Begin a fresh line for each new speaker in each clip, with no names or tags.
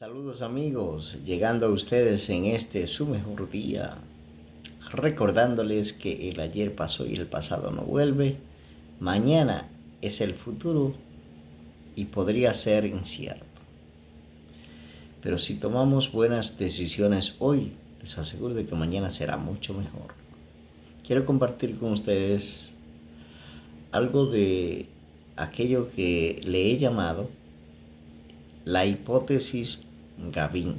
Saludos amigos, llegando a ustedes en este su mejor día, recordándoles que el ayer pasó y el pasado no vuelve, mañana es el futuro y podría ser incierto. Pero si tomamos buenas decisiones hoy, les aseguro de que mañana será mucho mejor. Quiero compartir con ustedes algo de aquello que le he llamado la hipótesis Gavin.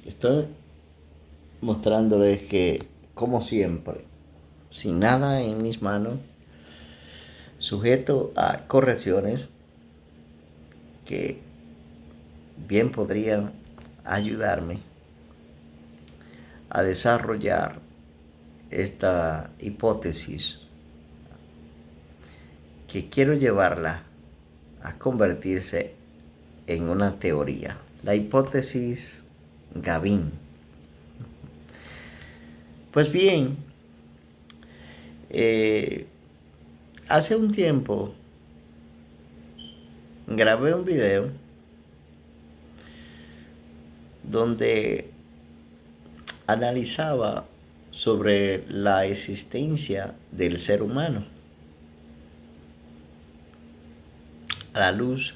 Estoy mostrándoles que, como siempre, sin nada en mis manos, sujeto a correcciones que bien podrían ayudarme a desarrollar esta hipótesis que quiero llevarla a convertirse en una teoría. La hipótesis Gavin. Pues bien, hace un tiempo grabé un video donde analizaba sobre la existencia del ser humano a la luz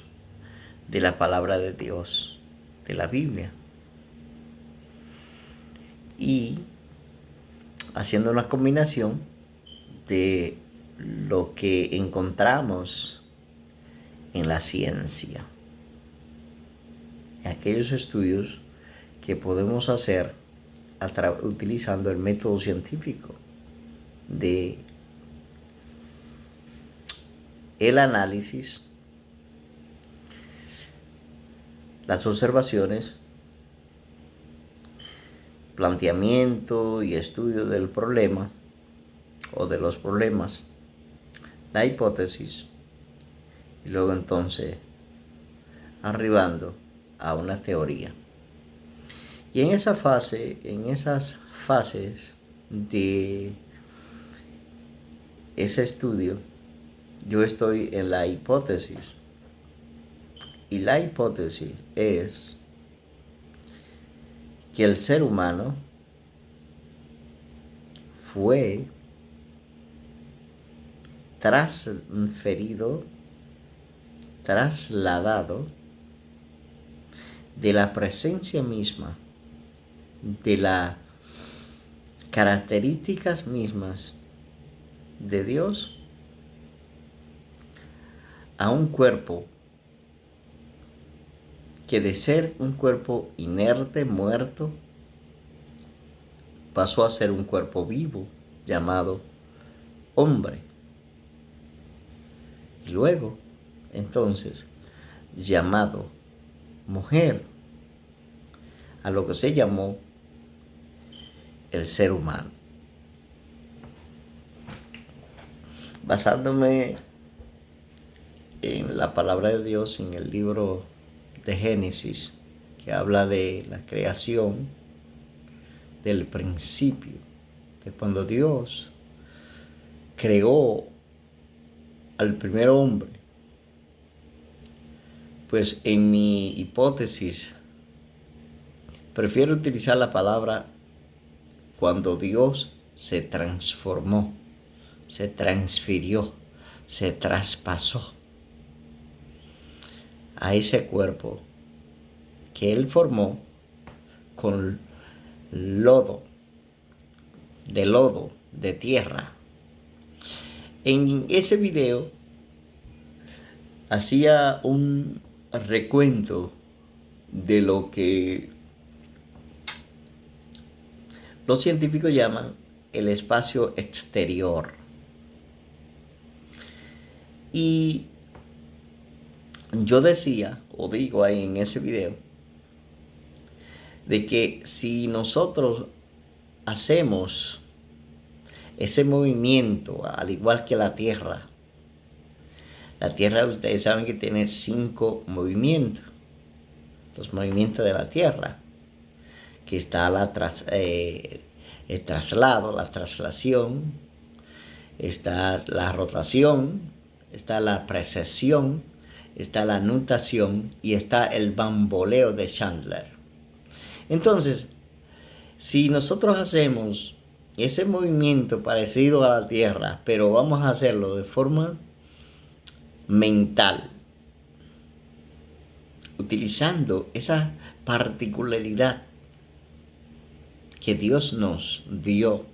de la palabra de Dios, de la Biblia, y haciendo una combinación de lo que encontramos en la ciencia, en aquellos estudios que podemos hacer utilizando el método científico de el análisis, las observaciones, planteamiento y estudio del problema o de los problemas, la hipótesis, y luego entonces arribando a una teoría. Y en esas fases de ese estudio, yo estoy en la hipótesis. Y la hipótesis es que el ser humano fue trasladado de la presencia misma, de las características mismas de Dios a un cuerpo que, de ser un cuerpo inerte, muerto, pasó a ser un cuerpo vivo llamado hombre. Y luego, entonces, llamado mujer, a lo que se llamó el ser humano. Basándome en la palabra de Dios en el libro de Génesis, que habla de la creación, del principio, de cuando Dios creó al primer hombre, pues en mi hipótesis prefiero utilizar la palabra cuando Dios se transformó, se transfirió, se traspasó a ese cuerpo que Él formó con lodo, de tierra. En ese video hacía un recuento de lo que los científicos llaman el espacio exterior. Y yo decía, o digo ahí en ese video, de que si nosotros hacemos ese movimiento, al igual que la Tierra ustedes saben que tiene 5 movimientos. Los movimientos de la Tierra, que está el traslado, la traslación, está la rotación, está la precesión está la nutación y está el bamboleo de Chandler. Entonces, si nosotros hacemos ese movimiento parecido a la Tierra, pero vamos a hacerlo de forma mental, utilizando esa particularidad que Dios nos dio,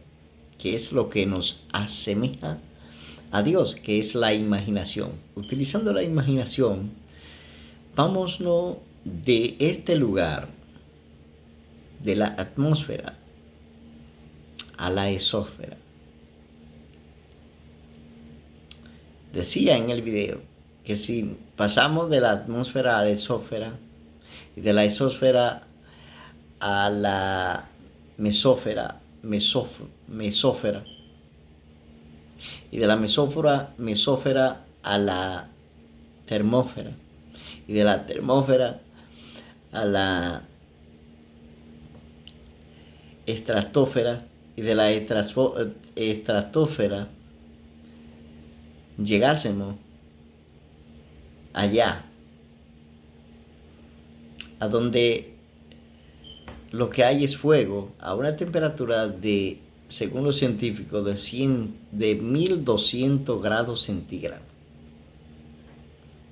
que es lo que nos asemeja a Dios, que es la imaginación. Utilizando la imaginación, vámonos de este lugar, de la atmósfera, a la exósfera. Decía en el video que si pasamos de la atmósfera a la exósfera y de la exósfera a la mesósfera y de la mesósfera a la termósfera y de la termósfera a la estratosfera y de la estratosfera llegásemos allá, a donde lo que hay es fuego, a una temperatura de, según los científicos, de 1200 grados centígrados.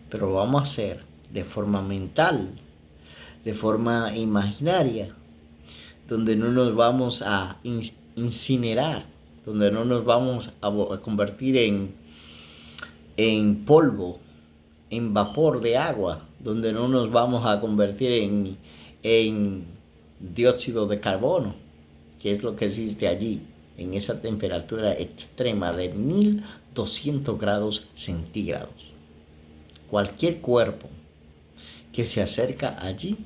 Pero lo vamos a hacer de forma mental, de forma imaginaria, donde no nos vamos a incinerar, donde no nos vamos a convertir en polvo, en vapor de agua, donde no nos vamos a convertir en dióxido de carbono, que es lo que existe allí, en esa temperatura extrema de 1200 grados centígrados. Cualquier cuerpo que se acerca allí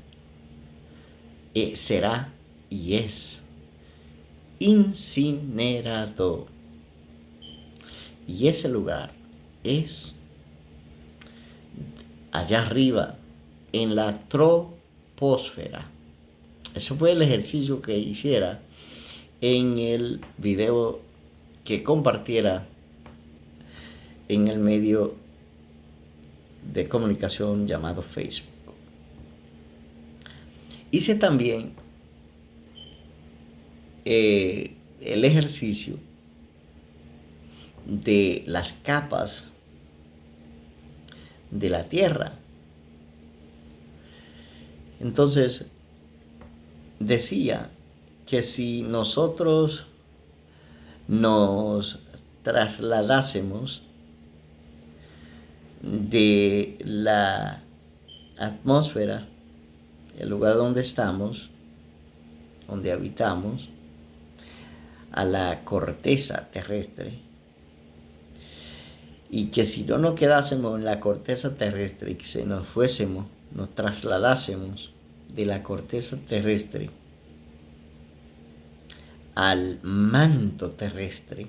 será y es incinerado. Y ese lugar es allá arriba, en la troposfera. Ese fue el ejercicio que hiciera en el video que compartiera en el medio de comunicación llamado Facebook. Hice también el ejercicio de las capas de la Tierra. Entonces, decía que si nosotros nos trasladásemos de la atmósfera, el lugar donde estamos, donde habitamos, a la corteza terrestre, y que si no nos quedásemos en la corteza terrestre y que se nos trasladásemos de la corteza terrestre al manto terrestre,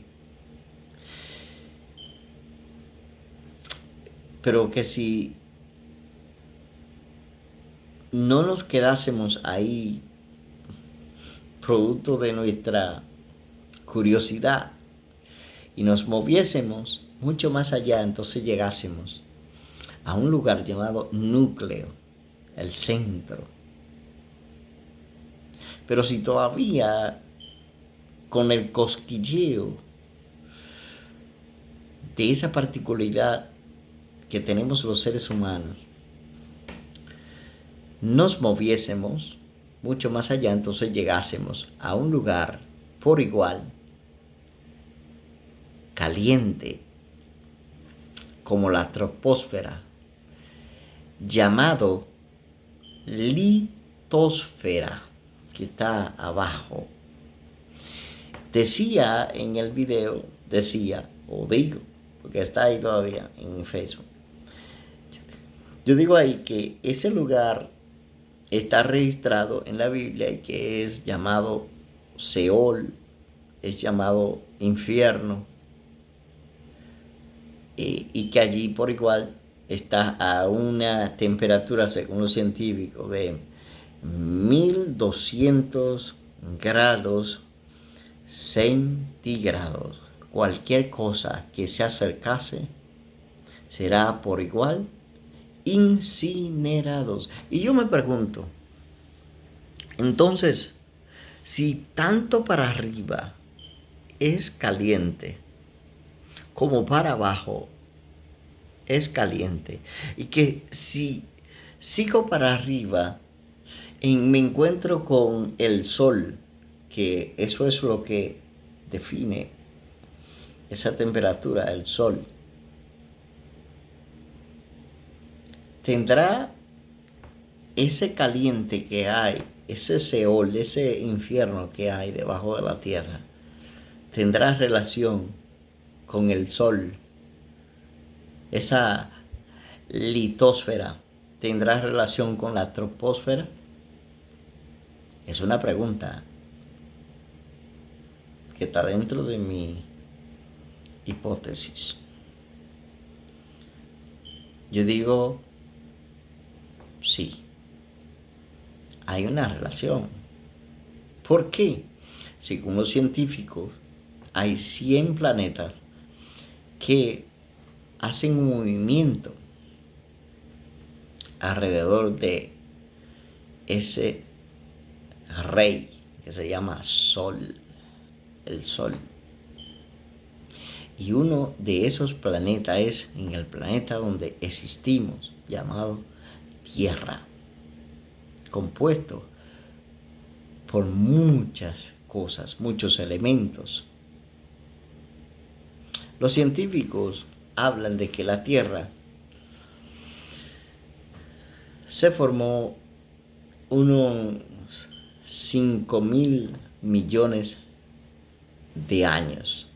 pero que si no nos quedásemos ahí, producto de nuestra curiosidad, y nos moviésemos mucho más allá, entonces llegásemos a un lugar llamado núcleo, el centro. Pero si todavía con el cosquilleo de esa particularidad que tenemos los seres humanos, nos moviésemos mucho más allá, entonces llegásemos a un lugar por igual caliente como la troposfera, llamado litosfera, que está abajo. Decía en el video, porque está ahí todavía en Facebook, yo digo ahí que ese lugar está registrado en la Biblia y que es llamado Seol, es llamado infierno, y que allí por igual está a una temperatura, según los científicos, de 1200 grados centígrados. Cualquier cosa que se acercase será por igual incinerados. Y yo me pregunto, entonces, si tanto para arriba es caliente, como para abajo es caliente, y que si sigo para arriba, me encuentro con el sol, que eso es lo que define esa temperatura, el sol. Tendrá ese caliente que hay, ese Seol, ese infierno que hay debajo de la tierra, tendrá relación con el sol. Esa litosfera tendrá relación con la troposfera. Es una pregunta que está dentro de mi hipótesis. Yo digo, sí, hay una relación. ¿Por qué? Según los científicos, hay 100 planetas que hacen un movimiento alrededor de ese rey que se llama Sol, el Sol. Y uno de esos planetas es en el planeta donde existimos, llamado Tierra, compuesto por muchas cosas, muchos elementos. Los científicos hablan de que la Tierra se formó unos 5.000 millones de años.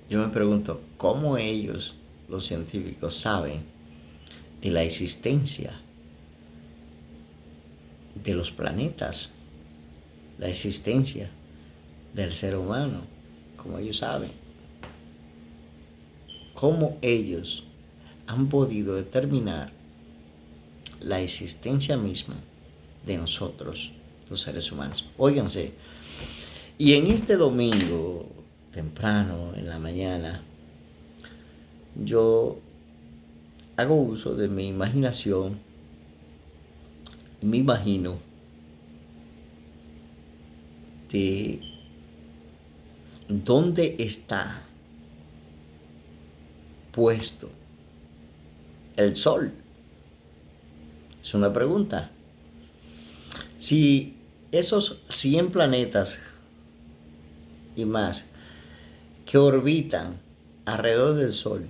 Yo me pregunto, ¿cómo ellos, los científicos, saben de la existencia de los planetas, la existencia del ser humano? ¿Cómo ellos saben? ¿Cómo ellos han podido determinar la existencia misma de nosotros, los seres humanos? Óiganse, y en este domingo, temprano, en la mañana, yo hago uso de mi imaginación y me imagino de dónde está puesto el sol. Es una pregunta. Si esos 100 planetas y más que orbitan alrededor del sol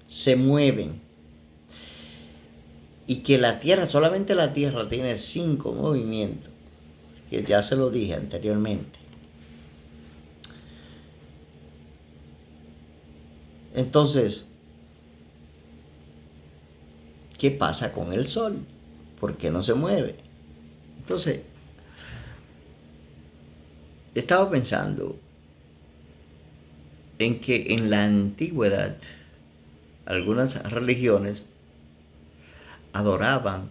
se mueven y que la Tierra, solamente la Tierra tiene 5 movimientos, que ya se lo dije anteriormente. Entonces, ¿qué pasa con el Sol? ¿Por qué no se mueve? Entonces, estaba pensando en que en la antigüedad algunas religiones adoraban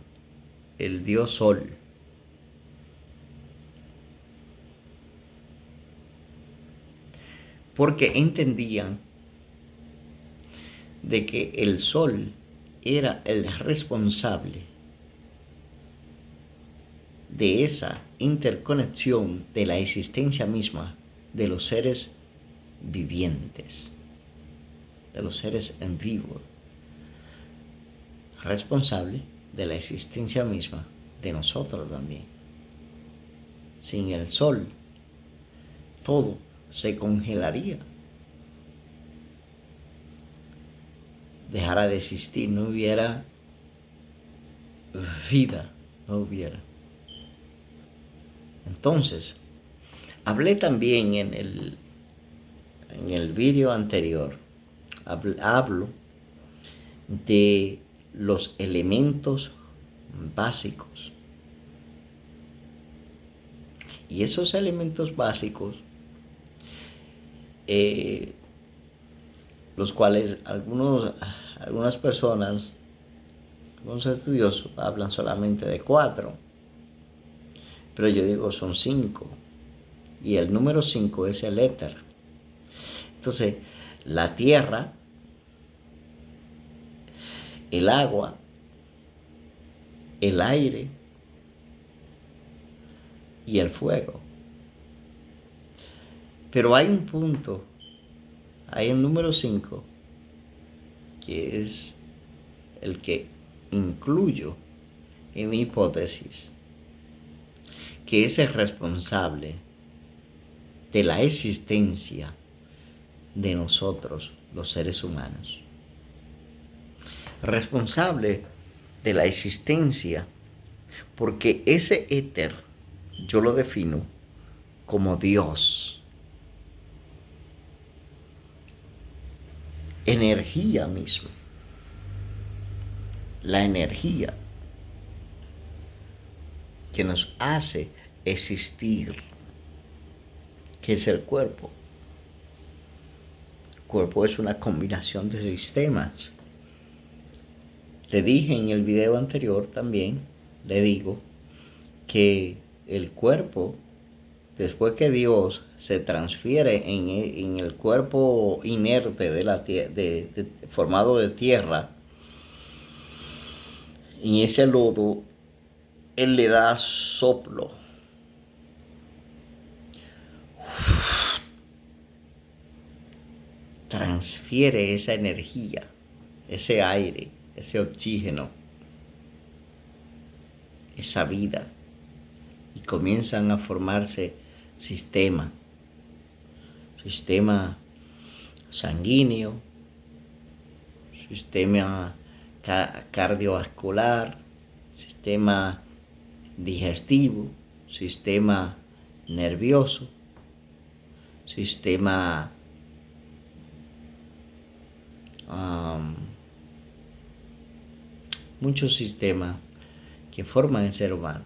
el dios Sol. Porque entendían de que el Sol era el responsable de esa interconexión de la existencia misma de los seres vivientes, de los seres en vivo, responsable de la existencia misma de nosotros también. Sin el Sol, todo se congelaría, dejara de existir, no hubiera vida, no hubiera. Entonces, hablé también en el vídeo anterior, hablo de los elementos básicos. Y esos elementos básicos, los cuales algunas personas, algunos estudiosos hablan solamente de 4, pero yo digo son 5, y el número 5 es el éter. Entonces, la tierra el agua, el aire y el fuego. Pero hay un punto, hay el número 5, que es el que incluyo en mi hipótesis, que es el responsable de la existencia de nosotros, los seres humanos. Responsable de la existencia, porque ese éter yo lo defino como Dios. Energía misma. La energía que nos hace existir, que es el cuerpo. El cuerpo es una combinación de sistemas. Le dije en el video anterior también, le digo, que el cuerpo, después que Dios se transfiere en el cuerpo inerte de la formado de tierra, en ese lodo, Él le da soplo. Transfiere esa energía, ese aire, ese oxígeno, esa vida, y comienzan a formarse sistema sanguíneo, sistema cardiovascular, sistema digestivo, sistema nervioso, sistema muchos sistemas que forman el ser humano.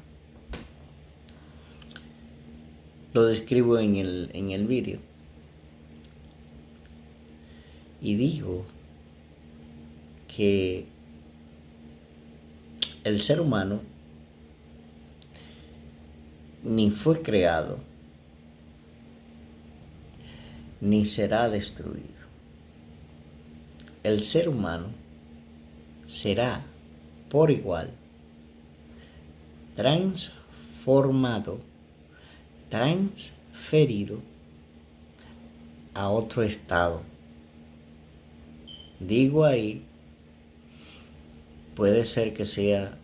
Lo describo en el vídeo. Y digo que el ser humano ni fue creado, ni será destruido. El ser humano será por igual transformado, transferido a otro estado. Digo ahí, puede ser que sea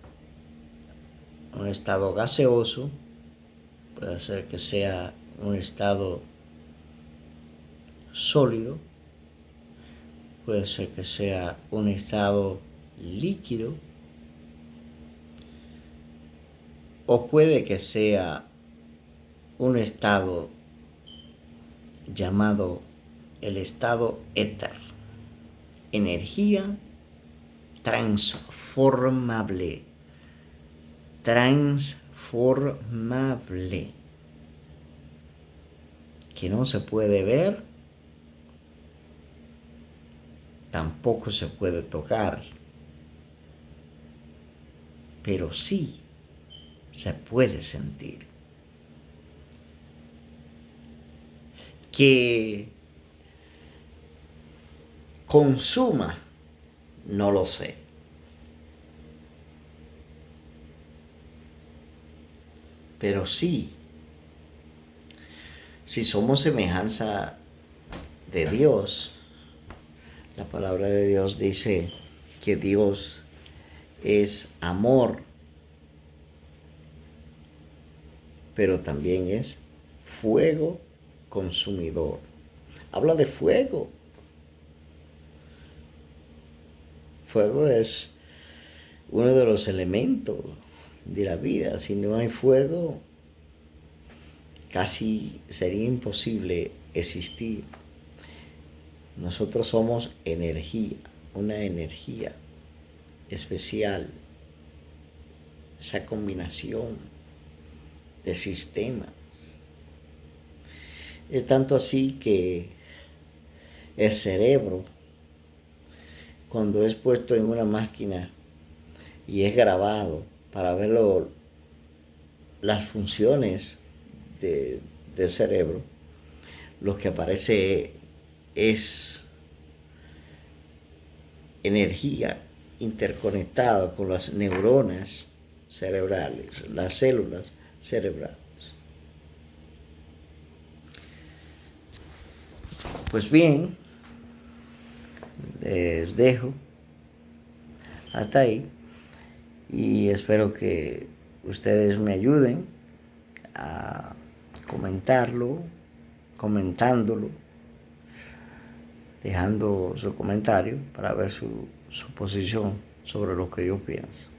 un estado gaseoso, puede ser que sea un estado sólido, puede ser que sea un estado líquido, o puede que sea un estado llamado el estado éter, energía transformable, que no se puede ver, tampoco se puede tocar, pero sí se puede sentir. Que consuma, no lo sé. Pero sí, si somos semejanza de Dios, la palabra de Dios dice que Dios es amor, pero también es fuego consumidor. Habla de fuego. Fuego es uno de los elementos de la vida. Si no hay fuego, casi sería imposible existir. Nosotros somos energía, una energía especial. Esa combinación de sistemas. Es tanto así que el cerebro, cuando es puesto en una máquina y es grabado para ver las funciones del cerebro, lo que aparece es energía interconectado con las neuronas cerebrales, las células cerebrales. Pues bien, les dejo hasta ahí y espero que ustedes me ayuden a comentándolo, dejando su comentario para ver su posición sobre lo que yo pienso.